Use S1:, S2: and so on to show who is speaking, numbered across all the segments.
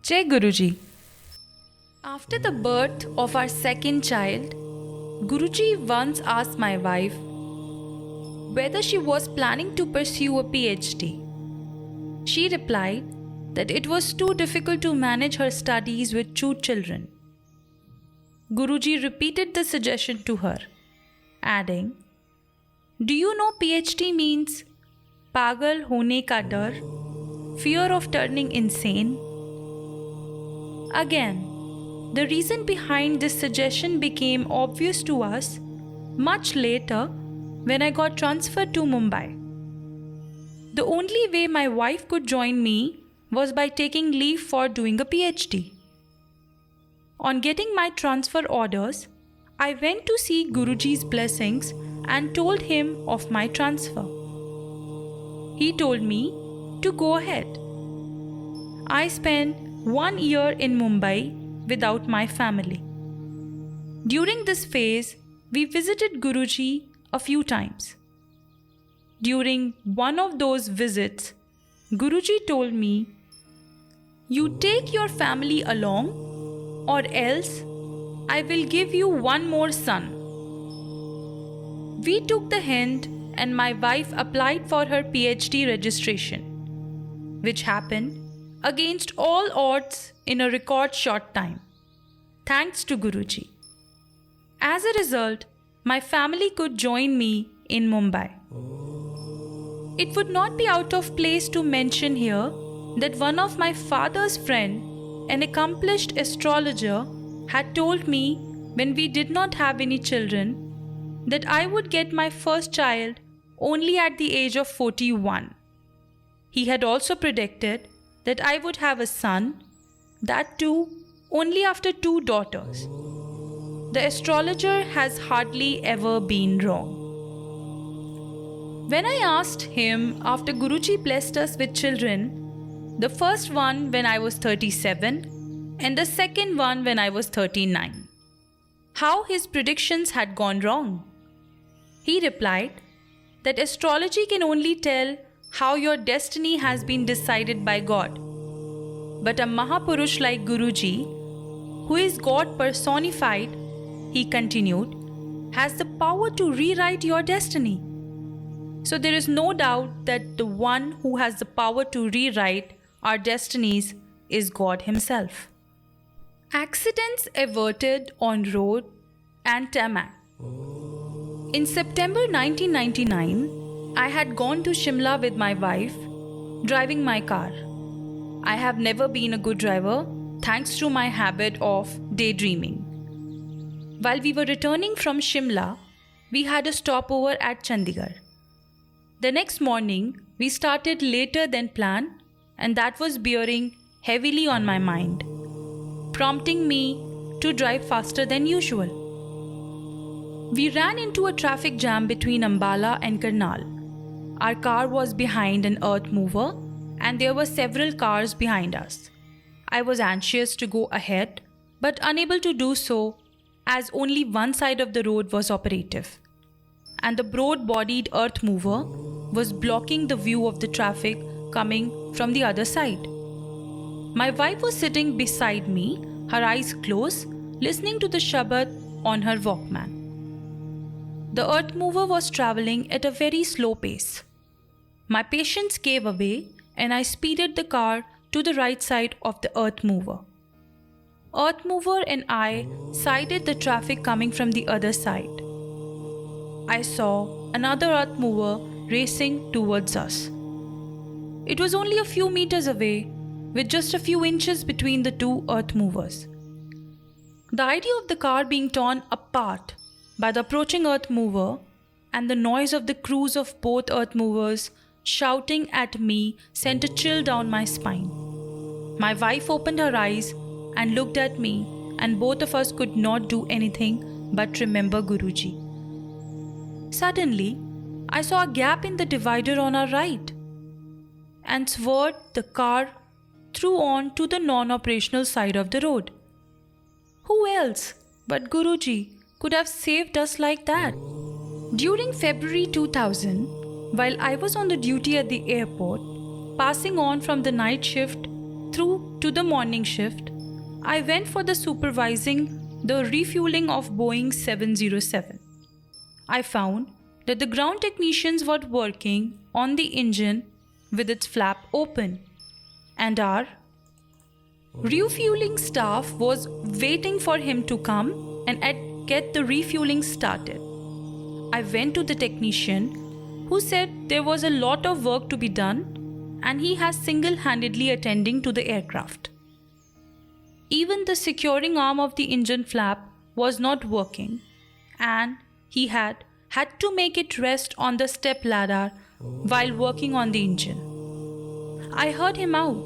S1: Jai Guruji. After the birth of our second child, Guruji once asked my wife whether she was planning to pursue a PhD. She replied that it was too difficult to manage her studies with two children. Guruji repeated the suggestion to her, adding, "Do you know PhD means pagal hone ka dar, fear of turning insane?" Again, the reason behind this suggestion became obvious to us much later when I got transferred to Mumbai. The only way my wife could join me was by taking leave for doing a PhD. On getting my transfer orders, I went to see Guruji's blessings and told him of my transfer. He told me to go ahead. I spent 1 year in Mumbai without my family. During this phase, we visited Guruji a few times. During one of those visits, Guruji told me, "You take your family along, or else I will give you one more son." We took the hint and my wife applied for her PhD registration, which happened against all odds in a record short time, thanks to Guruji. As a result, my family could join me in Mumbai. It would not be out of place to mention here that one of my father's friend, an accomplished astrologer, had told me when we did not have any children that I would get my first child only at the age of 41. He had also predicted that I would have a son, that too only after 2 daughters. The astrologer has hardly ever been wrong. When I asked him after Guruji blessed us with children, the first one when I was 37 and the second one when I was 39, how his predictions had gone wrong, he replied that astrology can only tell how your destiny has been decided by God. But a Mahapurush like Guruji, who is God personified, he continued, has the power to rewrite your destiny. So there is no doubt that the one who has the power to rewrite our destinies is God Himself. Accidents averted on road and tarmac. In September 1999, I had gone to Shimla with my wife, driving my car. I have never been a good driver, thanks to my habit of daydreaming. While we were returning from Shimla, we had a stopover at Chandigarh. The next morning, we started later than planned, and that was bearing heavily on my mind, prompting me to drive faster than usual. We ran into a traffic jam between Ambala and Karnal. Our car was behind an earth mover, and there were several cars behind us. I was anxious to go ahead, but unable to do so as only one side of the road was operative, and the broad-bodied earth mover was blocking the view of the traffic coming from the other side. My wife was sitting beside me, her eyes closed, listening to the Shabad on her Walkman. The earth mover was traveling at a very slow pace. My patience gave away and I speeded the car to the right side of the earth mover. Earth mover and I sided the traffic coming from the other side. I saw another earth mover racing towards us. It was only a few meters away, with just a few inches between the two earth movers. The idea of the car being torn apart by the approaching earth mover and the noise of the crews of both earth movers shouting at me sent a chill down my spine. My wife opened her eyes and looked at me, and both of us could not do anything but remember Guruji. Suddenly, I saw a gap in the divider on our right and swerved the car through on to the non-operational side of the road. Who else but Guruji could have saved us like that? During February 2000, while I was on the duty at the airport, passing on from the night shift through to the morning shift, I went for the supervising the refueling of Boeing 707. I found that the ground technicians were working on the engine with its flap open, and our refueling staff was waiting for him to come and get the refueling started. I went to the technician, who said there was a lot of work to be done and he has single-handedly attending to the aircraft. Even the securing arm of the engine flap was not working, and he had to make it rest on the step ladder while working on the engine. I heard him out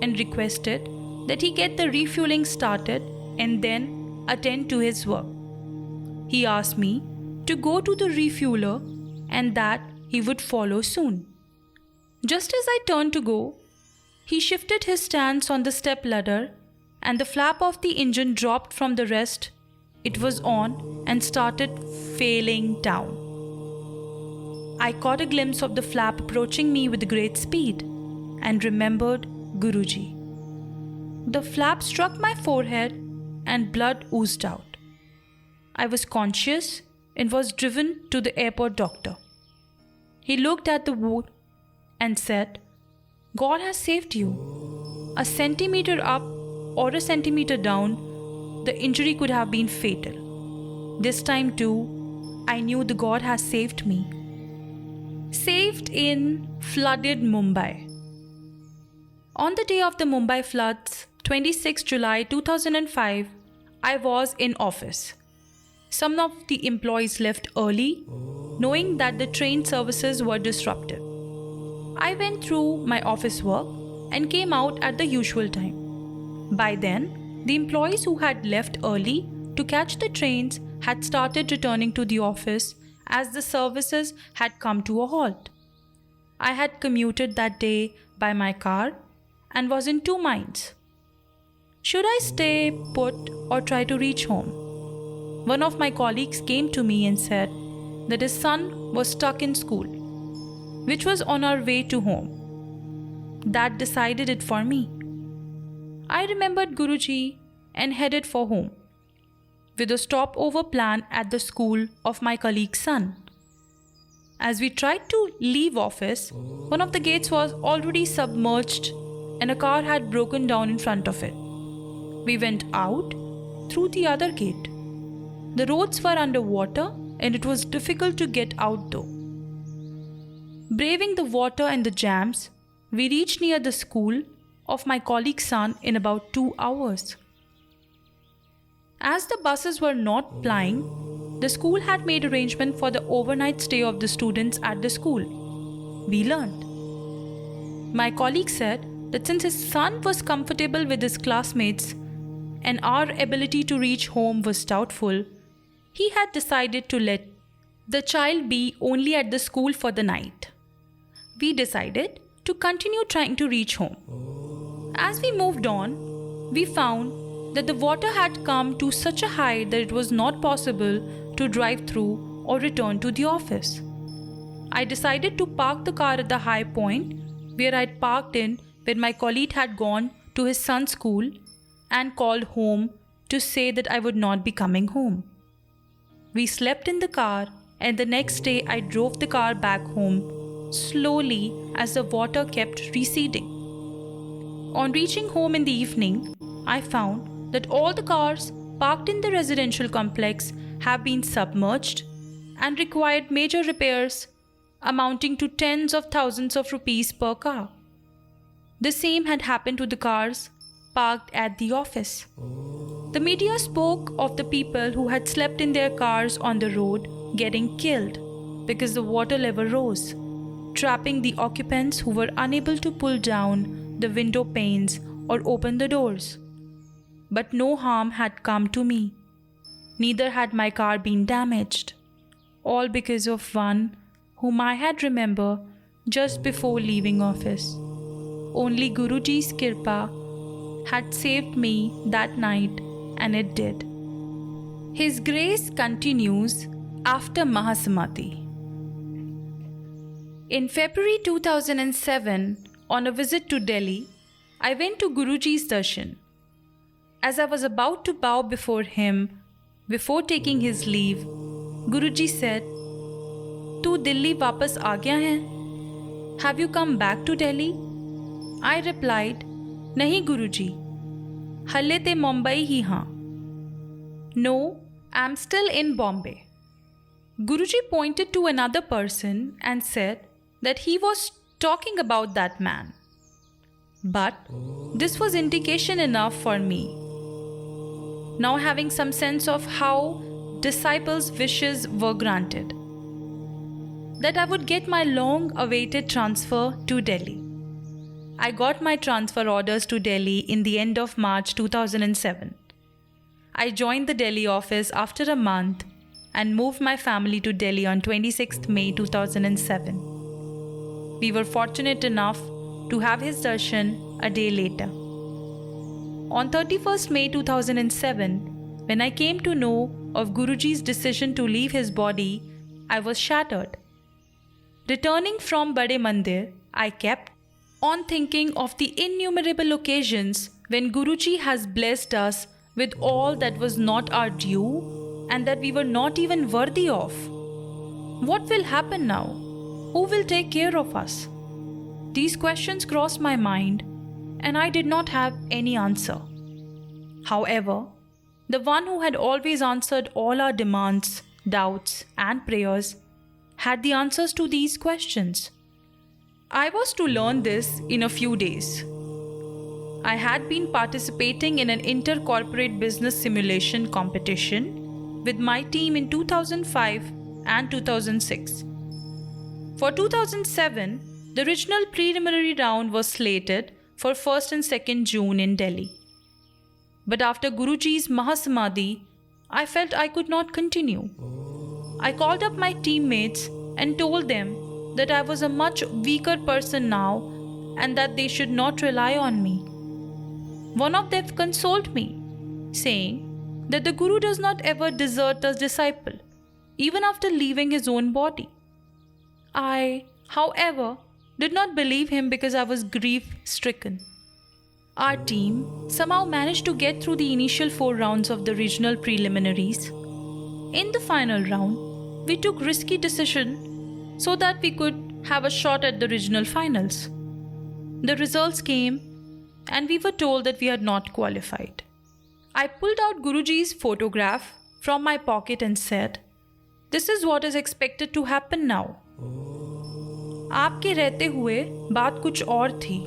S1: and requested that he get the refueling started and then attend to his work. He asked me to go to the refueler and that he would follow soon. Just as I turned to go, he shifted his stance on the step ladder and the flap of the engine dropped from the rest it was on and started failing down. I caught a glimpse of the flap approaching me with great speed and remembered Guruji. The flap struck my forehead and blood oozed out. I was conscious and was driven to the airport doctor. He looked at the wound and said, "God has saved you. A centimeter up or a centimeter down, the injury could have been fatal." This time too, I knew the God has saved me. Saved in flooded Mumbai. On the day of the Mumbai floods, 26 July 2005, I was in office. Some of the employees left early, knowing that the train services were disrupted. I went through my office work and came out at the usual time. By then, the employees who had left early to catch the trains had started returning to the office as the services had come to a halt. I had commuted that day by my car and was in two minds. Should I stay put or try to reach home? One of my colleagues came to me and said that his son was stuck in school, which was on our way to home. That decided it for me. I remembered Guruji and headed for home, with a stopover plan at the school of my colleague's son. As we tried to leave office, one of the gates was already submerged and a car had broken down in front of it. We went out through the other gate. The roads were underwater and it was difficult to get out though. Braving the water and the jams, we reached near the school of my colleague's son in about 2 hours. As the buses were not plying, the school had made arrangement for the overnight stay of the students at the school. We learned. My colleague said that since his son was comfortable with his classmates and our ability to reach home was doubtful, he had decided to let the child be only at the school for the night. We decided to continue trying to reach home. As we moved on, we found that the water had come to such a height that it was not possible to drive through or return to the office. I decided to park the car at the high point where I'd parked in when my colleague had gone to his son's school and called home to say that I would not be coming home. We slept in the car and the next day I drove the car back home slowly as the water kept receding. On reaching home in the evening, I found that all the cars parked in the residential complex have been submerged and required major repairs amounting to tens of thousands of rupees per car. The same had happened to the cars parked at the office. The media spoke of the people who had slept in their cars on the road getting killed because the water level rose, trapping the occupants who were unable to pull down the window panes or open the doors. But no harm had come to me. Neither had my car been damaged. All because of one whom I had remembered just before leaving office. Only Guruji's Kirpa had saved me that night, and it did. His grace continues after Mahasamadhi. In February 2007, on a visit to Delhi, I went to Guruji's darshan. As I was about to bow before him, before taking his leave, Guruji said, "तू दिल्ली वापस आ गया है? Have you come back to Delhi?" I replied, "नहीं Guruji, हल्ले ते मुंबई ही हाँ." "No, I'm still in Bombay." Guruji pointed to another person and said that he was talking about that man. But this was indication enough for me. Now having some sense of how disciples' wishes were granted, that I would get my long-awaited transfer to Delhi. I got my transfer orders to Delhi in the end of March 2007. I joined the Delhi office after a month and moved my family to Delhi on 26th May 2007. We were fortunate enough to have his darshan a day later. On 31st May 2007, when I came to know of Guruji's decision to leave his body, I was shattered. Returning from Bade Mandir, I kept on thinking of the innumerable occasions when Guruji has blessed us with all that was not our due and that we were not even worthy of. What will happen now? Who will take care of us? These questions crossed my mind and I did not have any answer. However, the one who had always answered all our demands, doubts, and prayers had the answers to these questions. I was to learn this in a few days. I had been participating in an inter-corporate business simulation competition with my team in 2005 and 2006. For 2007, the regional preliminary round was slated for 1st and 2nd June in Delhi. But after Guruji's Mahasamadhi, I felt I could not continue. I called up my teammates and told them that I was a much weaker person now and that they should not rely on me. One of them consoled me, saying that the Guru does not ever desert a disciple, even after leaving his own body. I, however, did not believe him because I was grief-stricken. Our team somehow managed to get through the initial 4 rounds of the regional preliminaries. In the final round, we took risky decision so that we could have a shot at the regional finals. The results came and we were told that we had not qualified. I pulled out Guruji's photograph from my pocket and said, "This is what is expected to happen now." आपके रहते हुए बात कुछ और थी.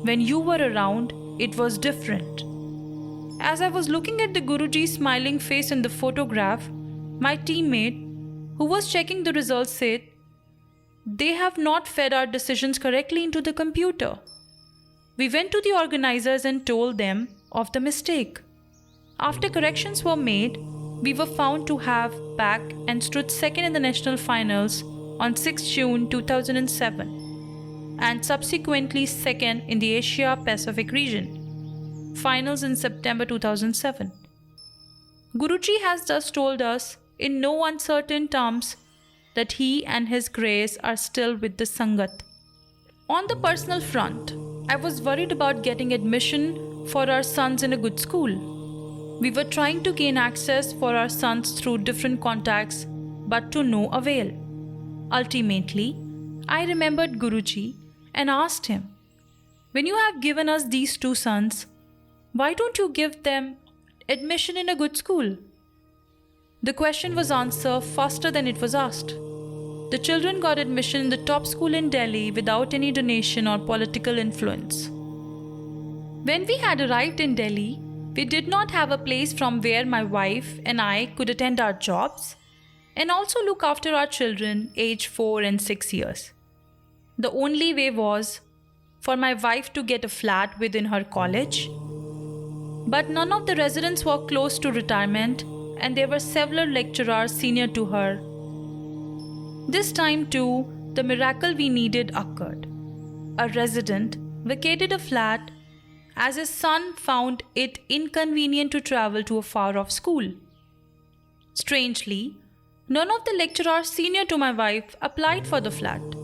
S1: When you were around, it was different. As I was looking at the Guruji's smiling face in the photograph, my teammate, who was checking the results, said, "They have not fed our decisions correctly into the computer." We went to the organizers and told them of the mistake. After corrections were made, we were found to have back and stood second in the national finals on 6 June 2007 and subsequently second in the Asia Pacific region, finals in September 2007. Guruji has thus told us in no uncertain terms that he and his grace are still with the Sangat. On the personal front, I was worried about getting admission for our sons in a good school. We were trying to gain access for our sons through different contacts, but to no avail. Ultimately, I remembered Guruji and asked him, "When you have given us these 2 sons, why don't you give them admission in a good school?" The question was answered faster than it was asked. The children got admission in the top school in Delhi without any donation or political influence. When we had arrived in Delhi, we did not have a place from where my wife and I could attend our jobs and also look after our children aged 4 and 6 years. The only way was for my wife to get a flat within her college. But none of the residents were close to retirement and there were several lecturers senior to her. This time too, the miracle we needed occurred. A resident vacated a flat as his son found it inconvenient to travel to a far-off school. Strangely, none of the lecturers senior to my wife applied for the flat.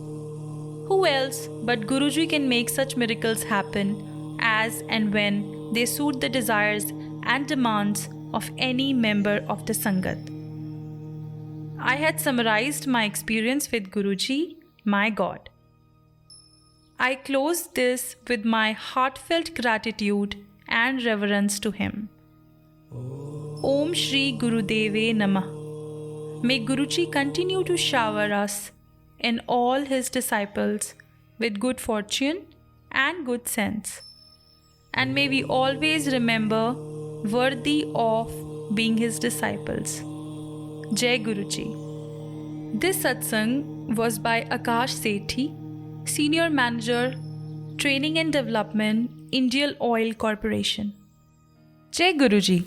S1: Who else but Guruji can make such miracles happen as and when they suit the desires and demands of any member of the Sangat. I had summarized my experience with Guruji, my God. I close this with my heartfelt gratitude and reverence to him. Om Shri Gurudeve Namah. May Guruji continue to shower us and all his disciples with good fortune and good sense. And may we always remember worthy of being his disciples. Jai Guruji. This satsang was by Akash Sethi, Senior Manager, Training and Development, Indian Oil Corporation. Jai Guruji.